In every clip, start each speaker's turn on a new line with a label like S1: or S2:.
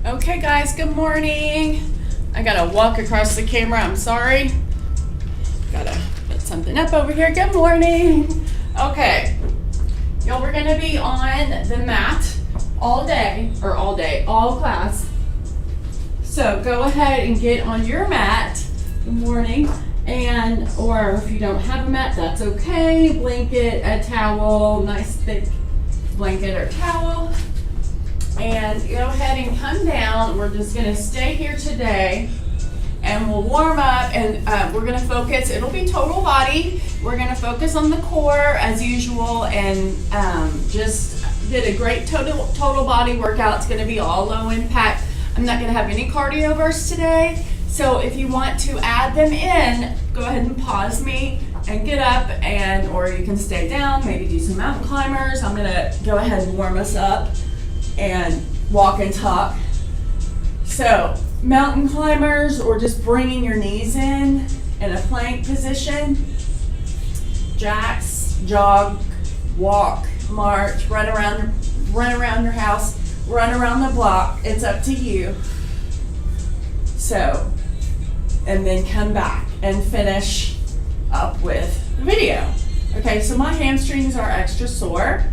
S1: Okay guys, good morning. I gotta walk across the camera, I'm sorry. Gotta put something up over here. Good morning. Okay, y'all, we're gonna be on the mat all class. So go ahead and get on your mat. Good morning. Or if you don't have a mat, that's okay. Blanket, a towel, nice thick blanket or towel. And go ahead and come down. We're just gonna stay here today and we'll warm up, and we're gonna focus, it'll be total body. We're gonna focus on the core as usual, and just did a great total body workout. It's gonna be all low impact. I'm not gonna have any cardio bursts today. So if you want to add them in, go ahead and pause me and get up, or you can stay down, maybe do some mountain climbers. I'm gonna go ahead and warm us up and walk and talk. So mountain climbers, or just bringing your knees in a plank position. Jacks, jog, walk, march, run around your house, run around the block. It's up to you. So, and then come back and finish up with the video. Okay, so my hamstrings are extra sore.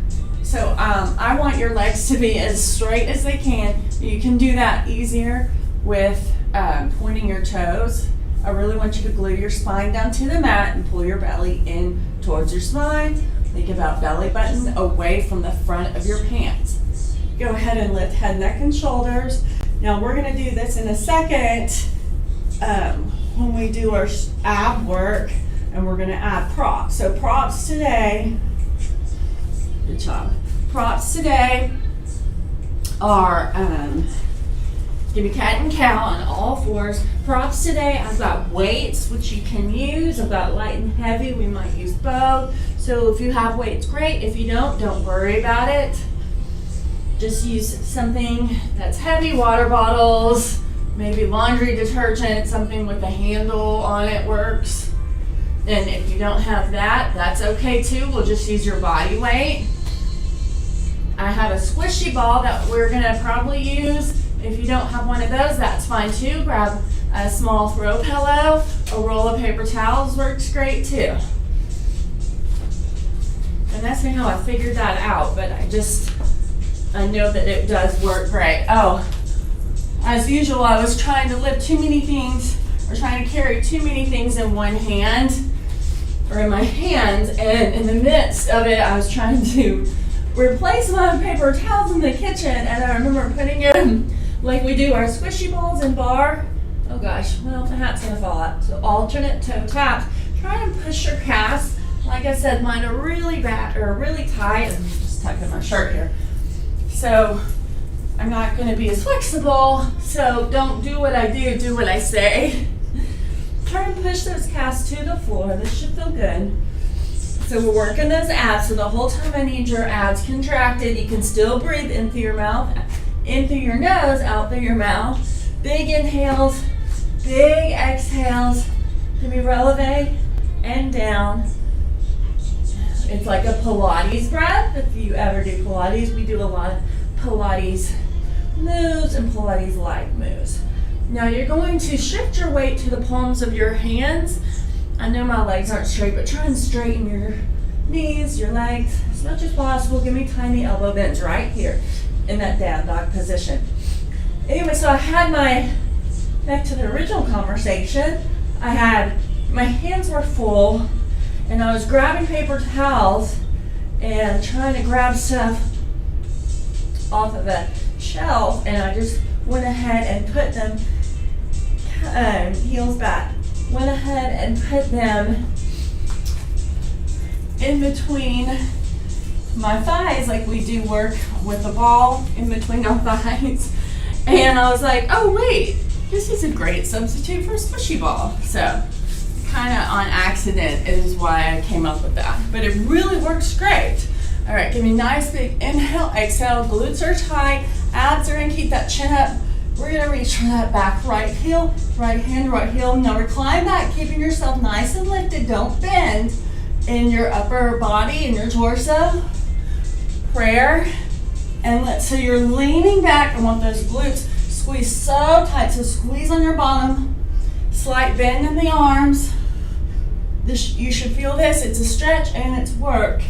S1: So I want your legs to be as straight as they can. You can do that easier with pointing your toes. I really want you to glue your spine down to the mat and pull your belly in towards your spine. Think about belly button away from the front of your pants. Go ahead and lift head, neck, and shoulders. Now we're gonna do this in a second when we do our ab work, and we're gonna add props. So props today, good job. Props today are, give me cat and cow on all fours. Props today, I've got weights, which you can use. I've got light and heavy, we might use both. So if you have weights, great. If you don't worry about it. Just use something that's heavy, water bottles, maybe laundry detergent, something with a handle on it works. And if you don't have that, that's okay too. We'll just use your body weight. I have a squishy ball that we're gonna probably use. If you don't have one of those, that's fine too. Grab a small throw pillow. A roll of paper towels works great too. And that's how I figured that out, but I know that it does work great. Oh, as usual, I was trying to lift too many things, or trying to carry too many things in one hand, or in my hands, and in the midst of it, I was trying to replace my paper towels in the kitchen, and I remember putting in, like we do our squishy balls in Barre. Oh gosh, well, the hat's gonna fall out. So alternate toe taps. Try and push your calves. Like I said, mine are really bad, or really tight. I'm just tucking my shirt here. So I'm not gonna be as flexible, so don't do what I do what I say. Try and push those calves to the floor. This should feel good. So we're working those abs, so the whole time I need your abs contracted. You can still breathe in through your mouth, in through your nose, out through your mouth. Big inhales, big exhales. Can we releve and down? It's like a Pilates breath. If you ever do Pilates, we do a lot of Pilates moves and Pilates light moves. Now you're going to shift your weight to the palms of your hands. I know my legs aren't straight, but try and straighten your knees, your legs as much as possible. Give me tiny elbow bends right here in that down dog position. Anyway, so I had back to the original conversation, my hands were full, and I was grabbing paper towels and trying to grab stuff off of a shelf, and I just went ahead and put them, heels back, went ahead and put them in between my thighs, like we do work with the ball in between our thighs. And I was like, oh wait, this is a great substitute for a squishy ball. So kind of on accident is why I came up with that, but it really works great. All right, give me a nice big inhale, exhale, glutes are tight, abs are in, keep that chin up. We're gonna reach for that back right heel, right hand, right heel. Now recline back, keeping yourself nice and lifted. Don't bend in your upper body and your torso. Prayer. And so you're leaning back. I want those glutes Squeeze so tight, so squeeze on your bottom. Slight bend in the arms. You should feel this. It's a stretch and it's work.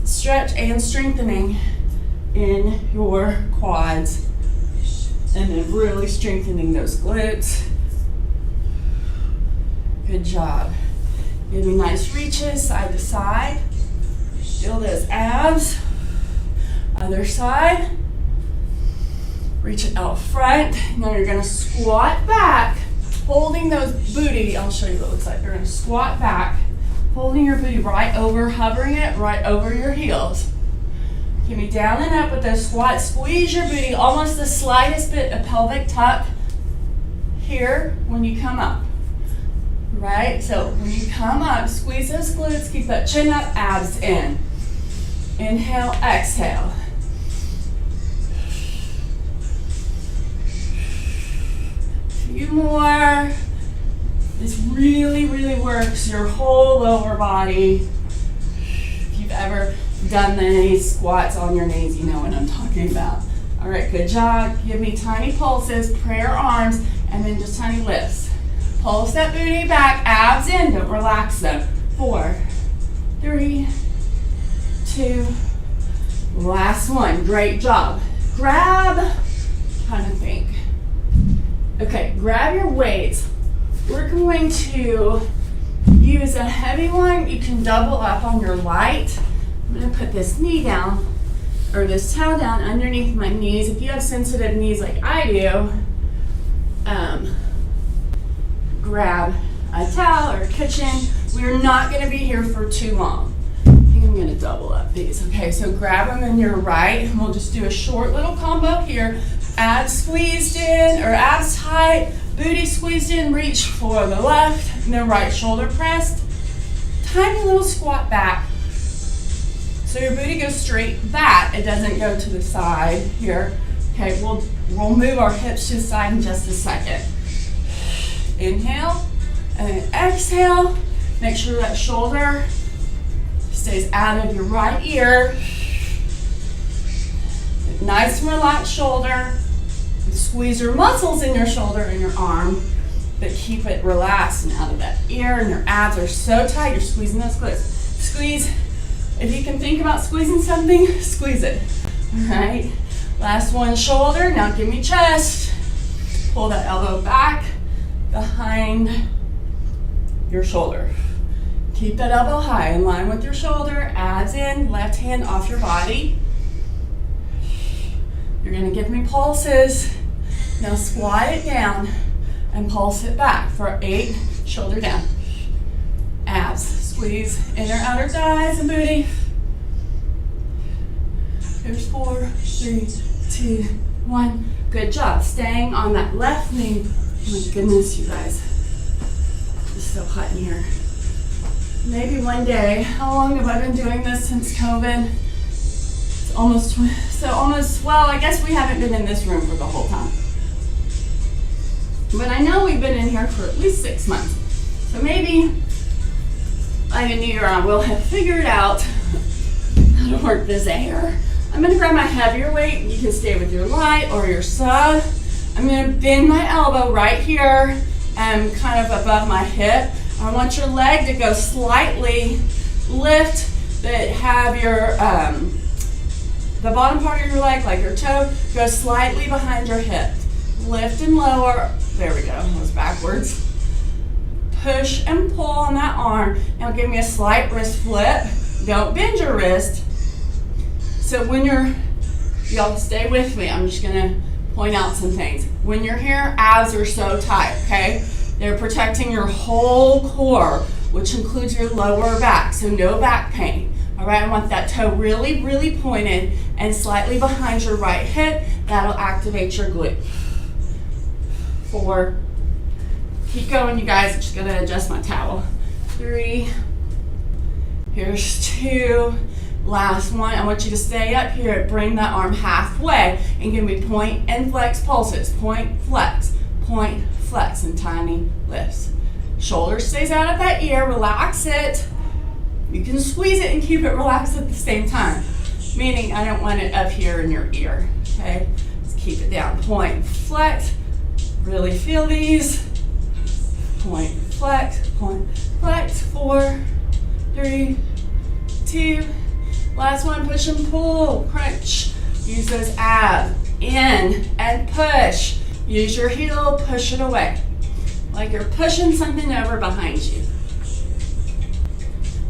S1: Stretch and strengthening in your quads. And then really strengthening those glutes. Good job. Give me nice reaches side to side. Feel those abs. Other side. Reach it out front. Now you're going to squat back, holding those booty. I'll show you what it looks like. You're going to squat back, holding your booty right over, hovering it right over your heels. Give me down and up with those squats. Squeeze your booty, almost the slightest bit of pelvic tuck here when you come up. Right? So when you come up, squeeze those glutes, keep that chin up, abs in. Inhale, exhale. Few more. This really, really works your whole lower body. If you've ever done any squats on your knees, you know what I'm talking about. All right, good job. Give me tiny pulses, prayer arms, and then just tiny lifts. Pulse that booty back, abs in, don't relax them. 4, 3, 2, last one. Great job. Grab, kind of think. Okay, grab your weights. We're going to use a heavy one. You can double up on your light. I'm going to put this knee down, or this towel down underneath my knees. If you have sensitive knees like I do, grab a towel or a cushion. We're not going to be here for too long. I think I'm going to double up these. Okay, so grab them in your right, and we'll just do a short little combo here. Abs squeezed in, or abs tight, booty squeezed in, reach for the left, and then right shoulder pressed. Tiny little squat back. So your booty goes straight back. It doesn't go to the side here. Okay, we'll move our hips to the side in just a second. Inhale, and then exhale. Make sure that shoulder stays out of your right ear. Nice and relaxed shoulder. Squeeze your muscles in your shoulder and your arm, but keep it relaxed and out of that ear, and your abs are so tight, you're squeezing those glutes. Squeeze. If you can think about squeezing something, squeeze it. All right. Last one, shoulder. Now give me chest. Pull that elbow back behind your shoulder. Keep that elbow high in line with your shoulder. Abs in, left hand off your body. You're going to give me pulses. Now squat it down and pulse it back for 8, shoulder down. Abs, squeeze inner outer thighs and booty. Here's 4, 3, 2, 1. Good job. Staying on that left knee. Oh my goodness, you guys. It's so hot in here. Maybe one day. How long have I been doing this since COVID? Almost, well, I guess we haven't been in this room for the whole time. But I know we've been in here for at least 6 months. So maybe by the new year I will have figured out how to work this air. I'm going to grab my heavier weight. You can stay with your light or your sub. I'm going to bend my elbow right here and kind of above my hip. I want your leg to go slightly lift, but have your the bottom part of your leg, like your toe, go slightly behind your hip. Lift and lower. There we go. That was backwards. Push and pull on that arm. Now give me a slight wrist flip. Don't bend your wrist. So when y'all stay with me. I'm just going to point out some things. When you're here, abs are so tight, okay? They're protecting your whole core, which includes your lower back, so no back pain. All right, I want that toe really, really pointed and slightly behind your right hip. That'll activate your glute. 4, keep going, you guys. I'm just gonna adjust my towel. 3, here's 2, last one. I want you to stay up here, bring that arm halfway, and give me point and flex pulses. Point, flex, and tiny lifts. Shoulder stays out of that ear, relax it. You can squeeze it and keep it relaxed at the same time. Meaning I don't want it up here in your ear, okay? Just keep it down. Point, flex, really feel these. Point, flex, 4, 3, 2, last one, push and pull, crunch. Use those abs, in and push. Use your heel, push it away. Like you're pushing something over behind you.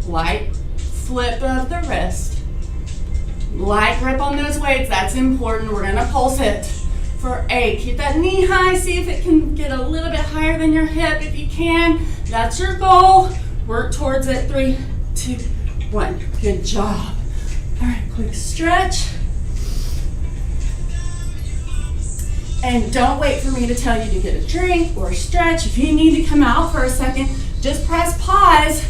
S1: Light flip of the wrist. Light grip on those weights, that's important. We're gonna pulse it for 8. Keep that knee high, see if it can get a little bit higher than your hip. If you can, that's your goal. Work towards it, 3, 2, 1. Good job. All right, quick stretch. And don't wait for me to tell you to get a drink or stretch. If you need to come out for a second, just press pause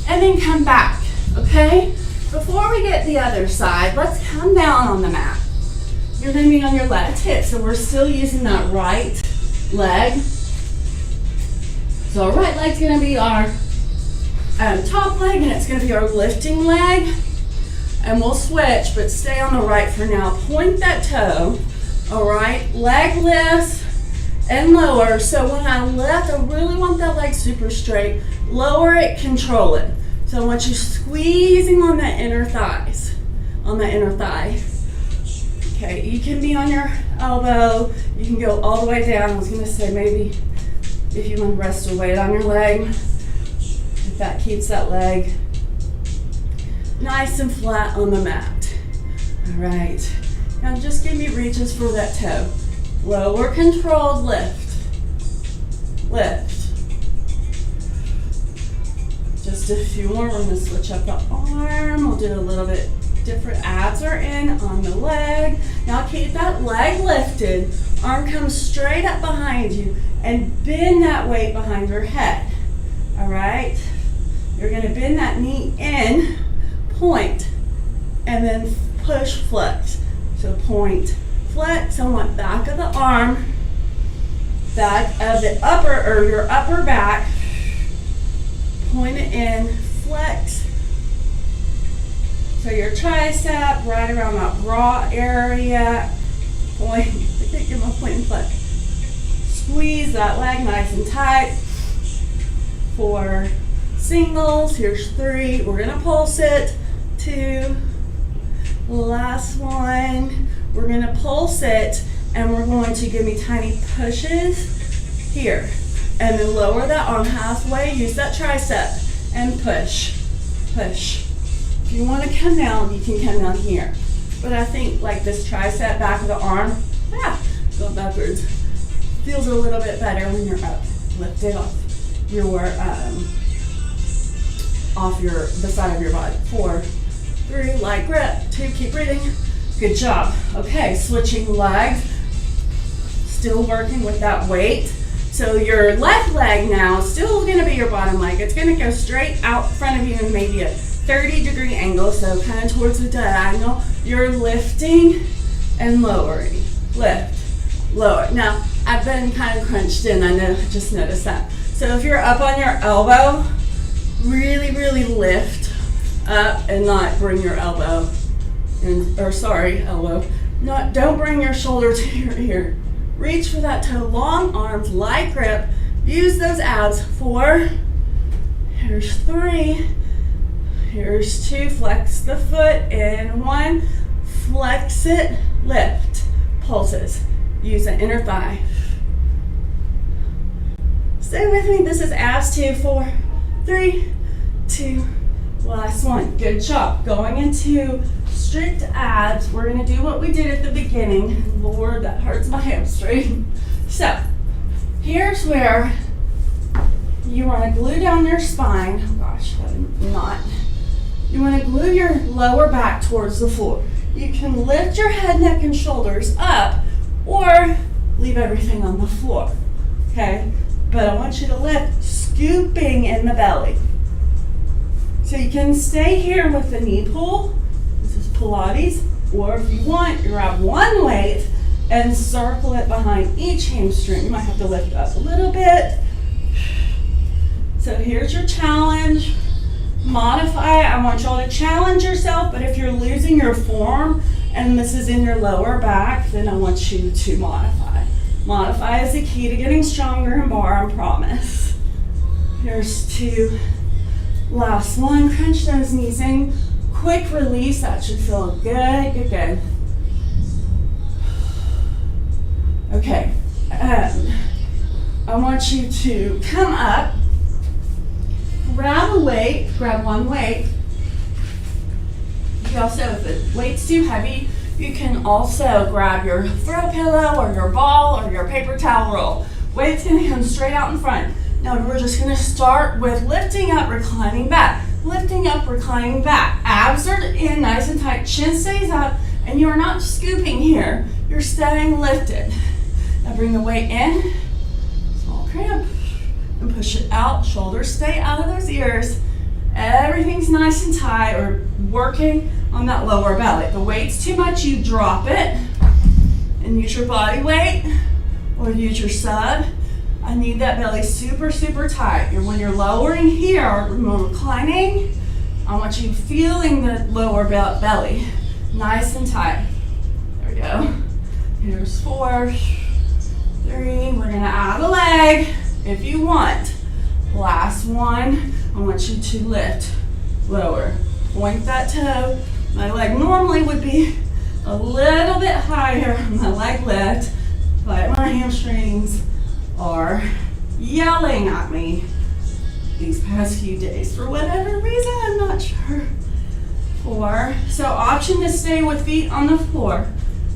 S1: and then come back, okay? Before we get the other side, let's come down on the mat. You're gonna be on your left hip, so we're still using that right leg. So our right leg's gonna be our top leg, and it's gonna be our lifting leg. And we'll switch, but stay on the right for now. Point that toe, all right? Leg lifts and lower. So when I lift, I really want that leg super straight. Lower it, control it. So I want you squeezing on that inner thighs, on the inner thigh. Okay, you can be on your elbow. You can go all the way down. I was gonna say maybe if you want to rest a weight on your leg, if that keeps that leg nice and flat on the mat. All right, now just give me reaches for that toe. Lower, controlled, lift. Lift. Just a few more. We're gonna switch up the arm. We'll do a little bit different. Abs are in on the leg. Now keep that leg lifted. Arm comes straight up behind you and bend that weight behind your head. All right? You're gonna bend that knee in, point, and then push, flex. So point, flex. I want back of the arm, back of the upper, or your upper back. Point it in, flex. So your tricep right around that raw area. Point, I can't get my point and flex. Squeeze that leg nice and tight. 4 singles, here's 3. We're gonna pulse it. 2, last one. We're gonna pulse it, and we're going to give me tiny pushes here. And then lower that arm halfway, use that tricep, and push, push. If you want to come down, you can come down here. But I think like this tricep, back of the arm, going backwards, feels a little bit better when you're up. Lift it off the side of your body. 4, 3, light grip. 2, keep breathing. Good job. Okay, switching legs. Still working with that weight. So your left leg now is still gonna be your bottom leg. It's gonna go straight out front of you in maybe a 30-degree angle, so kind of towards the diagonal. You're lifting and lowering. Lift, lower. Now, I've been kind of crunched in, I just noticed that. So if you're up on your elbow, really, really lift up and not bring your elbow, don't bring your shoulder to your ear. Reach for that toe, long arms, light grip. Use those abs. 4, here's 3, here's 2, flex the foot, and 1, flex it, lift, pulses. Use the inner thigh. Stay with me, this is abs 2, 4, 3, 2, last one. Good job. Going into strict abs, we're gonna do what we did at the beginning. Lord, that hurts my hamstring. So, here's where you wanna glue down your spine. Oh gosh, not. You wanna glue your lower back towards the floor. You can lift your head, neck, and shoulders up, or leave everything on the floor, okay? But I want you to lift, scooping in the belly. So you can stay here with the knee pull. This is Pilates. Or if you want, you grab one weight and circle it behind each hamstring. You might have to lift up a little bit. So here's your challenge. Modify. I want y'all to challenge yourself, but if you're losing your form, and this is in your lower back, then I want you to modify. Modify is the key to getting stronger in bar, I promise. Here's 2. Last one, crunch those knees in. Quick release, that should feel good, good, good. Okay, I want you to come up, grab a weight, grab one weight. You also, if the weight's too heavy, you can also grab your throw pillow or your ball or your paper towel roll. Weight's gonna come straight out in front. Now we're just gonna start with lifting up, reclining back. Lifting up, reclining back. Abs are in nice and tight, chin stays up, and you are not scooping here. You're staying lifted. Now bring the weight in, small cramp, and push it out. Shoulders stay out of those ears. Everything's nice and tight. Or working on that lower belly. If the weight's too much, you drop it and use your body weight or use your sub. I need that belly super, super tight. When you're lowering here, reclining, I want you feeling the lower belly nice and tight. There we go. Here's 4, 3. We're gonna add a leg if you want. Last one, I want you to lift, lower, point that toe. My leg normally would be a little bit higher on the leg lift, but my hamstrings are yelling at me these past few days for whatever reason, I'm not sure. 4, so option to stay with feet on the floor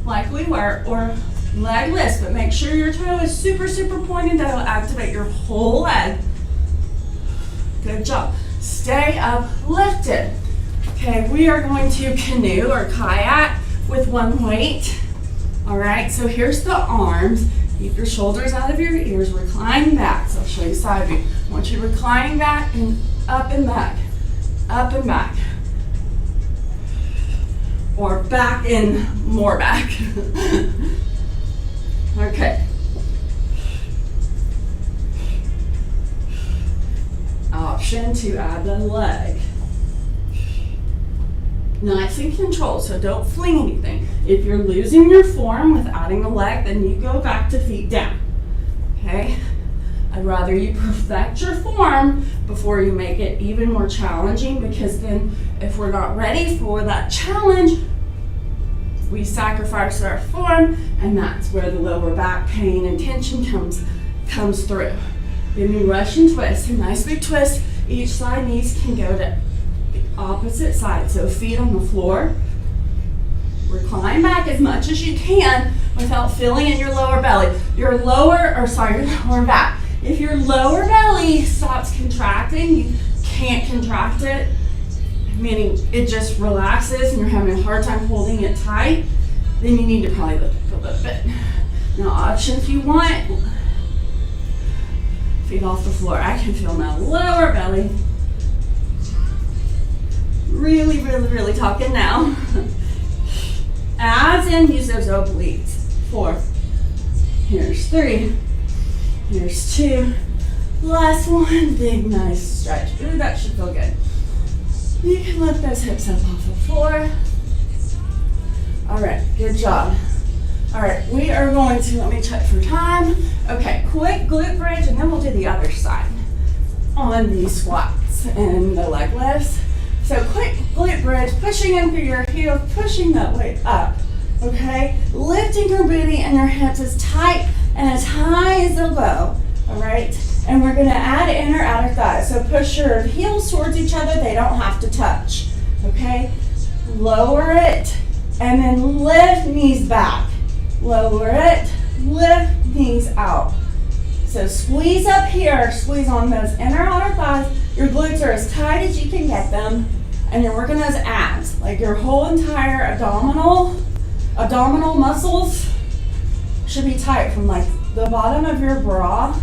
S1: like we were, or leg lifts, but make sure your toe is super, super pointed. That'll activate your whole leg. Good job. Stay up lifted. Okay, we are going to canoe or kayak with one weight. All right, so here's the arms. Keep your shoulders out of your ears. Recline back. So I'll show you side view. I want you reclining back and up and back. Up and back. Or back and more back. Okay. Option to add the leg. Nice and controlled, so don't fling anything. If you're losing your form with adding the leg, then you go back to feet down. Okay? I'd rather you perfect your form before you make it even more challenging, because then if we're not ready for that challenge, we sacrifice our form, and that's where the lower back pain and tension comes through. Give me Russian twist, a nice big twist. Each side knees can go to the opposite side. So feet on the floor. Recline back as much as you can without filling in your lower belly. Your lower back. If your lower belly stops contracting, you can't contract it, meaning it just relaxes and you're having a hard time holding it tight, then you need to probably lift it a little bit. Now option if you want, feet off the floor. I can feel my lower belly. Really, really, really talking now. Abs in, use those obliques. 4. Here's 3. Here's 2. Last one, big nice stretch. Ooh, that should feel good. You can lift those hips up off the floor. All right, good job. All right, we are going to, let me check for time. Okay, quick glute bridge, and then we'll do the other side on these squats and the leg lifts. So quick glute bridge, pushing in through your heels, pushing that weight up, okay? Lifting your booty and your hips as tight and as high as they'll go, all right? And we're gonna add inner outer thighs. So push your heels towards each other, they don't have to touch, okay? Lower it, and then lift knees back. Lower it, lift knees out. So squeeze up here, squeeze on those inner outer thighs. Your glutes are as tight as you can get them, and you're working those abs. Like your whole entire abdominal muscles should be tight from like the bottom of your bra,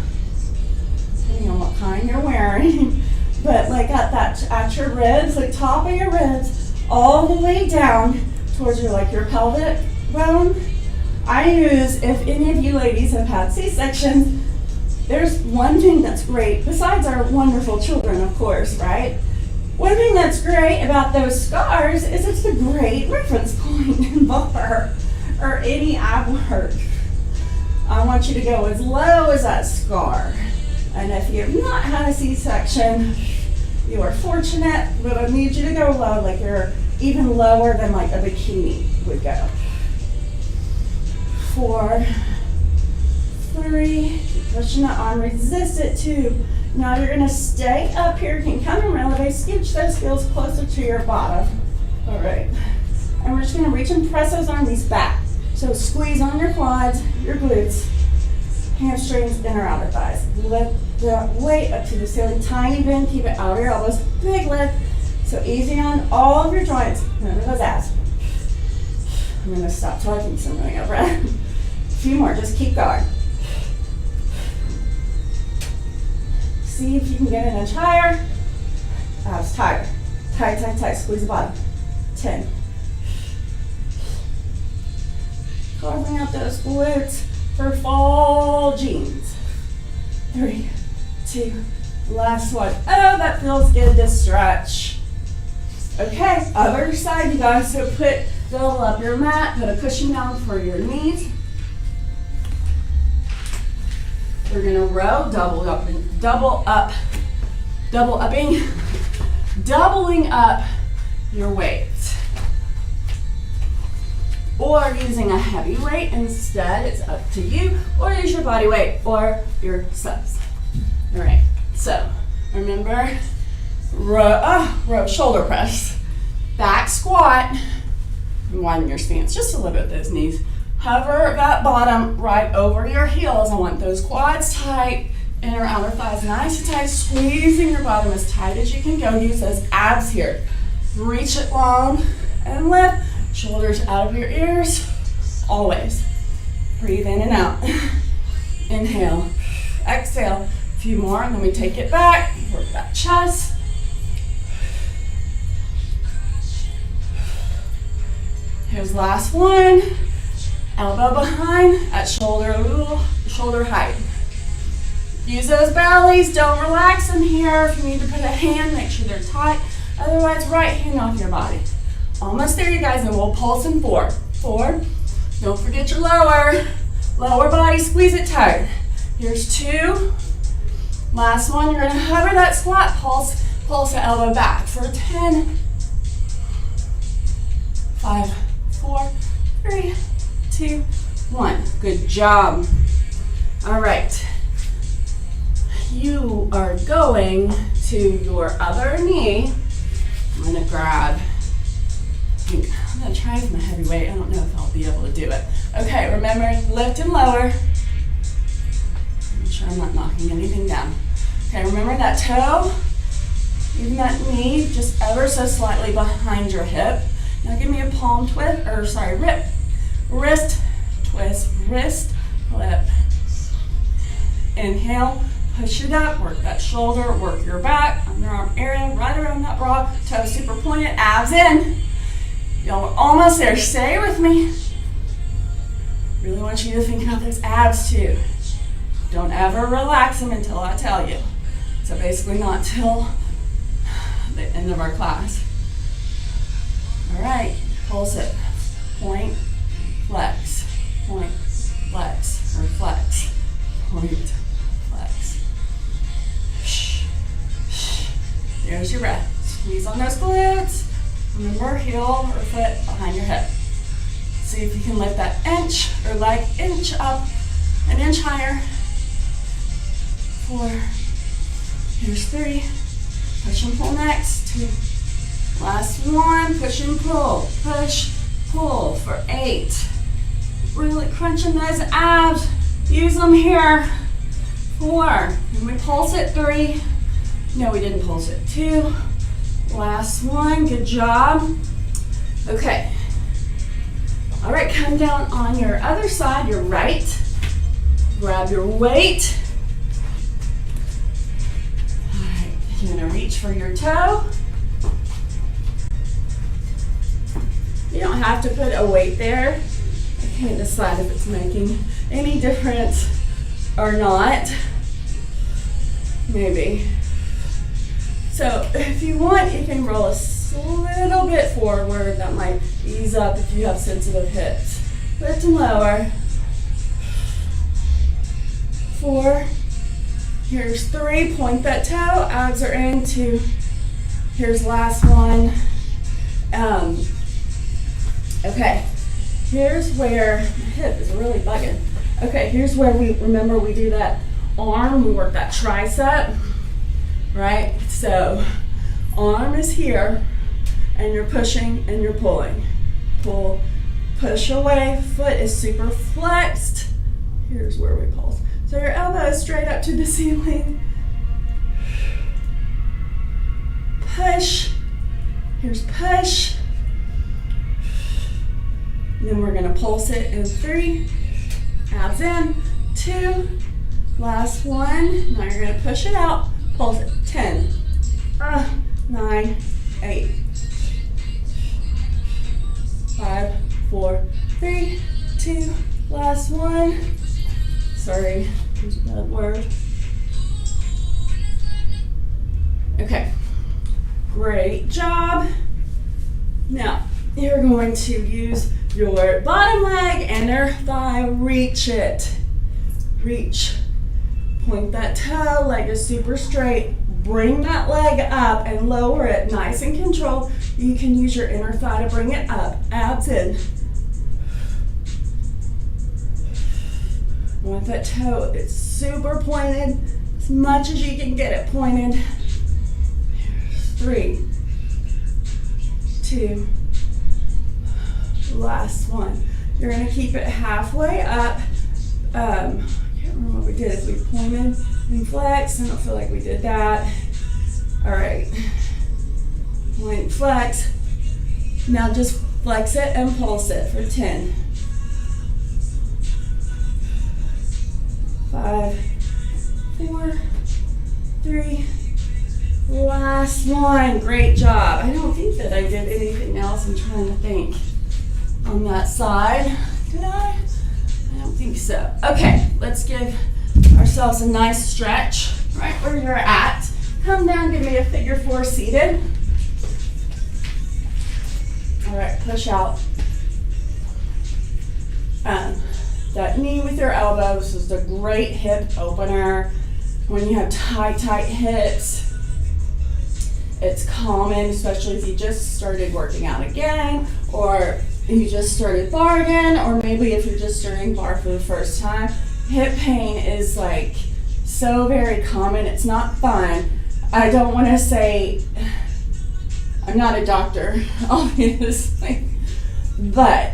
S1: depending on what kind you're wearing, but like at your ribs, like top of your ribs, all the way down towards your pelvic bone. I use, if any of you ladies have had C-sections, there's one thing that's great, besides our wonderful children, of course, right? One thing that's great about those scars is it's a great reference point. point in bar or any ab work. I want you to go as low as that scar. And if you have not had a C-section, you are fortunate, but I need you to go low, like you're even lower than like a bikini would go. 4, 3, keep pushing the arm, resist it. 2. Now you're gonna stay up here. You can come and elevate, scooch those heels closer to your bottom. All right, and we're just gonna reach and press those arms back. So squeeze on your quads, your glutes, hamstrings, inner outer thighs. Lift the weight up to the ceiling, tiny bend, keep it out of your elbows, big lift. So easy on all of your joints. Remember those abs. I'm gonna stop talking so I'm going out breath. A few more, just keep going. See if you can get an inch higher. Abs tighter. Tight, tight, tight. Squeeze the bottom. 10. Carving out those glutes for fall jeans. 3, 2, last one. Oh, that feels good to stretch. Okay, other side, you guys. So double up your mat, put a cushion down for your knees. We're gonna row, doubling up your weight. Or using a heavy weight instead, it's up to you. Or use your body weight or your subs. All right, so remember, row, shoulder press, back squat, and widen your stance just a little bit, those knees. Hover that bottom right over your heels. I want those quads tight, inner outer thighs nice and tight, squeezing your bottom as tight as you can go. Use those abs here. Reach it long and lift. Shoulders out of your ears, always. Breathe in and out. Inhale, exhale. A few more, and then we take it back. Work that chest. Here's the last one. Elbow behind at shoulder height. Use those bellies. Don't relax them here. If you need to put a hand, make sure they're tight. Otherwise, right hand off your body. Almost there, you guys, and we'll pulse in 4. 4. Don't forget your lower body. Squeeze it tight. Here's 2. Last one. You're gonna hover that squat. Pulse the elbow back for 10. 5, 4, 3, 2, 1. Good job. All right. You are going to your other knee. I'm gonna grab. I'm gonna try with my heavy weight. I don't know if I'll be able to do it. Okay, remember, lift and lower. Make sure I'm not knocking anything down. Okay, remember that toe, even that knee, just ever so slightly behind your hip. Now give me a palm twist, wrist twist, wrist flip. Inhale, push it up, work that shoulder, work your back, underarm area, right around that bra, toe super pointed, abs in. Y'all are almost there, stay with me. Really want you to think about those abs too. Don't ever relax them until I tell you. So basically not till the end of our class. All right, pulse it. Point, flex, or flex, point, flex. There's your breath. Squeeze on those glutes. Remember, heel or foot behind your hip. See if you can lift that inch or leg inch up, an inch higher. 4. Here's 3. Push and pull next. 2. Last one. Push and pull. Push, pull for 8. Really crunching those abs. Use them here. 4. And we pulse it. 3. No, we didn't pulse it. 2. Last one. Good job. Okay. All right, come down on your other side, your right. Grab your weight. All right, you're gonna reach for your toe. You don't have to put a weight there. I can't decide if it's making any difference or not. Maybe. So if you want, you can roll a Just a little bit forward. That might ease up if you have sensitive hips. Lift and lower. 4. Here's 3. Point that toe. Abs are in. 2. Here's last one. Okay. Here's where my hip is really bugging. Okay, here's where we do that arm. We work that tricep, right? So arm is here, and you're pushing and you're pulling. Pull, push away. Foot is super flexed. Here's where we pulse. So your elbow is straight up to the ceiling. Push. Here's push. And then we're gonna pulse it in 3. Abs in. 2. Last one. Now you're gonna push it out. Pulse it. 10. 9. 8. 5. 4. 3. 2. Last one. Sorry, there's a bad word. Okay, great job. Now, you're going to use your bottom leg, inner thigh, reach it. Reach. Point that toe, leg is super straight. Bring that leg up and lower it, nice and controlled. You can use your inner thigh to bring it up. Abs in. Want that toe, it's super pointed, as much as you can get it pointed. 3, 2, last one. You're gonna keep it halfway up. I can't remember what we did, if we pointed and flexed. I don't feel like we did that. All right, point, flex. Now just flex it and pulse it for 10. 5, 4, 3, last one. Great job. I don't think that I did anything else. I'm trying to think on that side. Did I? I don't think so. Okay, let's give ourselves a nice stretch right where you're at. Come down, give me a figure 4 seated. All right, push out. That knee with your elbows is a great hip opener. When you have tight hips, it's common, especially if you just started working out again, or you just started barre again, or maybe if you're just starting barre for the first time. Hip pain is like so very common. It's not fun. I don't want to say, I'm not a doctor, obviously, but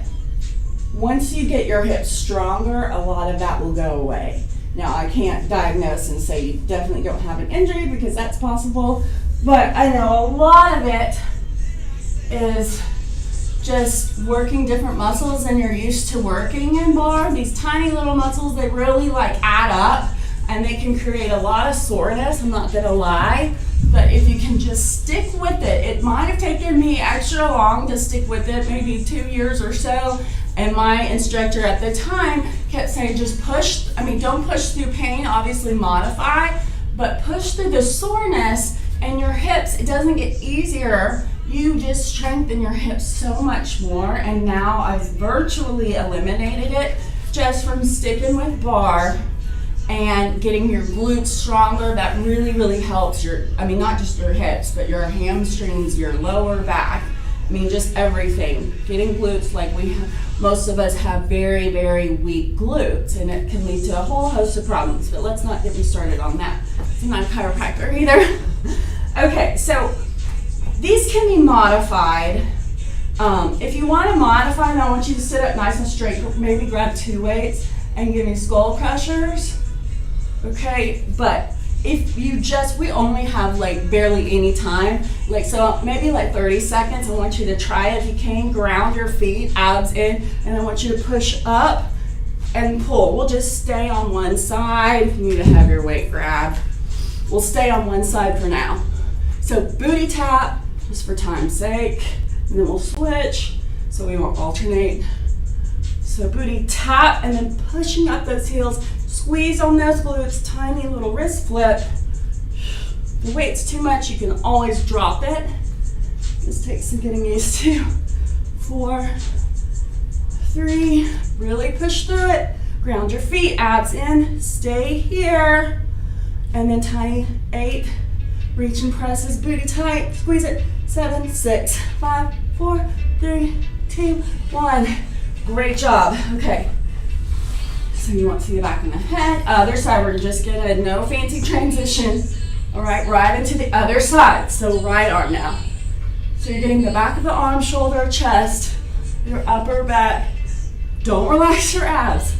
S1: once you get your hips stronger, a lot of that will go away. Now, I can't diagnose and say you definitely don't have an injury, because that's possible, but I know a lot of it is just working different muscles than you're used to working in barre. These tiny little muscles, they really like add up, and they can create a lot of soreness, I'm not gonna lie. But if you can just stick with it, it might have taken me extra long to stick with it, maybe 2 years or so. And my instructor at the time kept saying, just push, don't push through pain, obviously modify, but push through the soreness and your hips. It doesn't get easier. You just strengthen your hips so much more. And now I've virtually eliminated it just from sticking with barre and getting your glutes stronger. That really, really helps not just your hips, but your hamstrings, your lower back. Just everything. Getting glutes, like most of us have very, very weak glutes, and it can lead to a whole host of problems, but let's not get me started on that. I'm not a chiropractor either. Okay, so these can be modified. If you want to modify them, I want you to sit up nice and straight. Maybe grab 2 weights and give me skull crushers. Okay, but if you we only have like barely any time, so maybe like 30 seconds. I want you to try it. If you can, ground your feet, abs in, and I want you to push up and pull. We'll just stay on one side. If you need to have your weight grabbed, we'll stay on one side for now. So booty tap, just for time's sake, and then we'll switch so we won't alternate. So booty tap, and then pushing up those heels. Squeeze on those glutes, tiny little wrist flip. If the weight's too much, you can always drop it. This takes some getting used to. 4, 3, really push through it. Ground your feet, abs in, stay here. And then tiny 8, reach and press this booty tight, squeeze it. 7, 6, 5, 4, 3, 2, 1. Great job. Okay. So you want to see the back of the head. Other side, we're just gonna, no fancy transition. All right, right into the other side. So right arm now. So you're getting the back of the arm, shoulder, chest, your upper back. Don't relax your abs.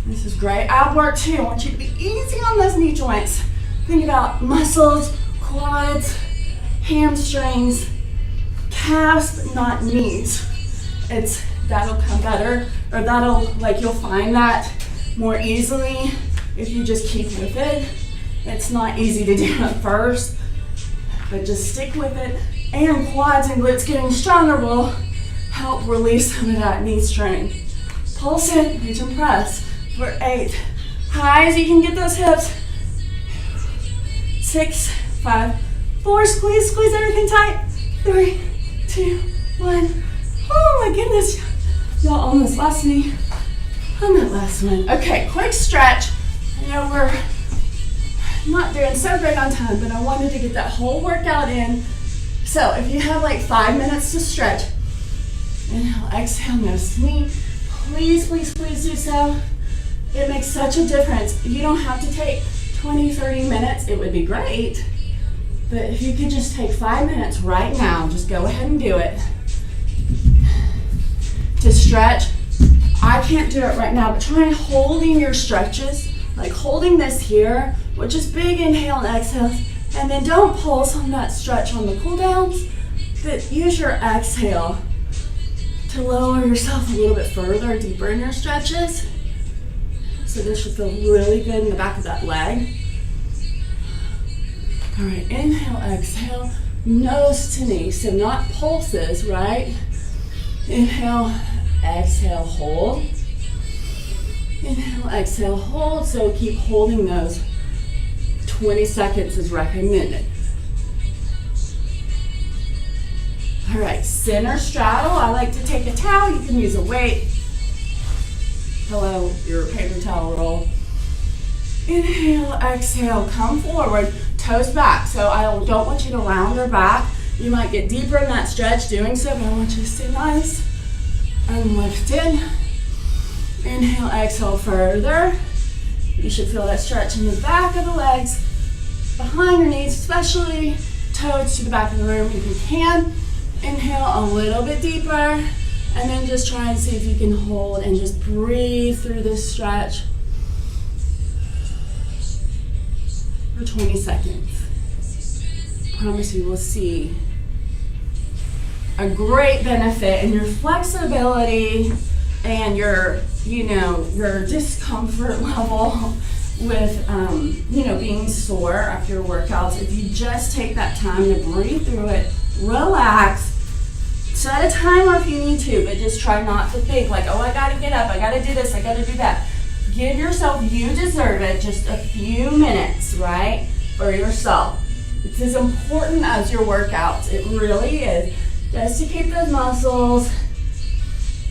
S1: This is great ab work too. I want you to be easy on those knee joints. Think about muscles, quads, hamstrings, calves, but not knees. That'll come better, or you'll find that more easily if you just keep with it. It's not easy to do at first, but just stick with it. And quads and glutes getting stronger will help release some of that knee strain. Pulse it, reach and press for 8. High as you can get those hips. 6, 5, 4, squeeze everything tight. 3, 2, 1. Oh my goodness. Y'all on this last knee, on that last one. Okay, quick stretch. I know we're not doing so great on time, but I wanted to get that whole workout in. So if you have like 5 minutes to stretch, inhale, exhale, no knee. Please do so. It makes such a difference. You don't have to take 20, 30 minutes. It would be great. But if you could just take 5 minutes right now, just go ahead and do it. To stretch, I can't do it right now, but try holding your stretches, like holding this here, with just big inhale and exhale, and then don't pulse on that stretch on the cool downs, but use your exhale to lower yourself a little bit further, deeper in your stretches. So this should feel really good in the back of that leg. All right, inhale, exhale, nose to knee, so not pulses, right? Inhale, exhale, hold. Inhale, exhale, hold. So keep holding those. 20 seconds is recommended. All right, center straddle. I like to take a towel. You can use a weight. Hello, your paper towel roll. Inhale, exhale, come forward, toes back. So I don't want you to round your back. You might get deeper in that stretch doing so, but I want you to stay nice and lifted. Inhale, exhale further. You should feel that stretch in the back of the legs, behind your knees, especially toes to the back of the room if you can. Inhale a little bit deeper, and then just try and see if you can hold and just breathe through this stretch for 20 seconds. Promise you will see a great benefit in your flexibility and your discomfort level with, being sore after your workouts. If you just take that time to breathe through it, relax, set a timer if you need to, but just try not to think like, oh, I gotta get up, I gotta do this, I gotta do that. Give yourself, you deserve it, just a few minutes, right, for yourself. It's as important as your workouts. It really is. Just to keep those muscles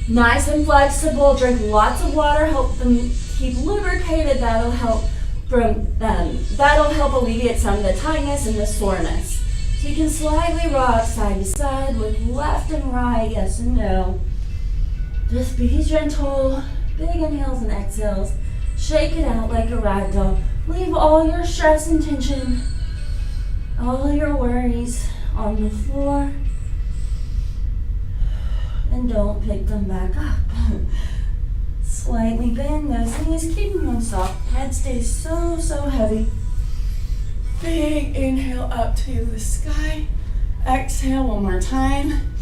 S1: nice and flexible. Drink lots of water. Help them keep lubricated. That'll help alleviate some of the tightness and the soreness. So you can slightly rock side to side, look left and right, yes and no. Just be gentle. Big inhales and exhales. Shake it out like a rag doll. Leave all your stress and tension, all your worries on the floor, and don't pick them back up. Slightly bend those knees, keeping them soft. Head stays so heavy. Big inhale up to the sky. Exhale one more time.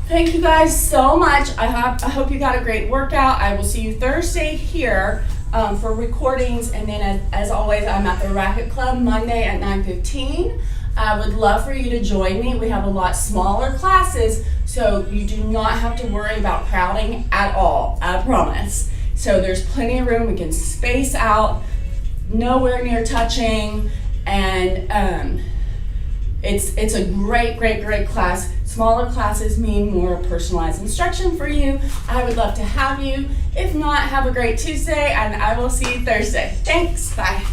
S1: Thank you guys so much. I hope you got a great workout. I will see you Thursday here for recordings, and then as always, I'm at the Racket Club Monday at 9:15. I would love for you to join me. We have a lot smaller classes, so you do not have to worry about crowding at all, I promise. So there's plenty of room. We can space out, nowhere near touching, and It's a great class. Smaller classes mean more personalized instruction for you. I would love to have you. If not, have a great Tuesday, and I will see you Thursday. Thanks, bye.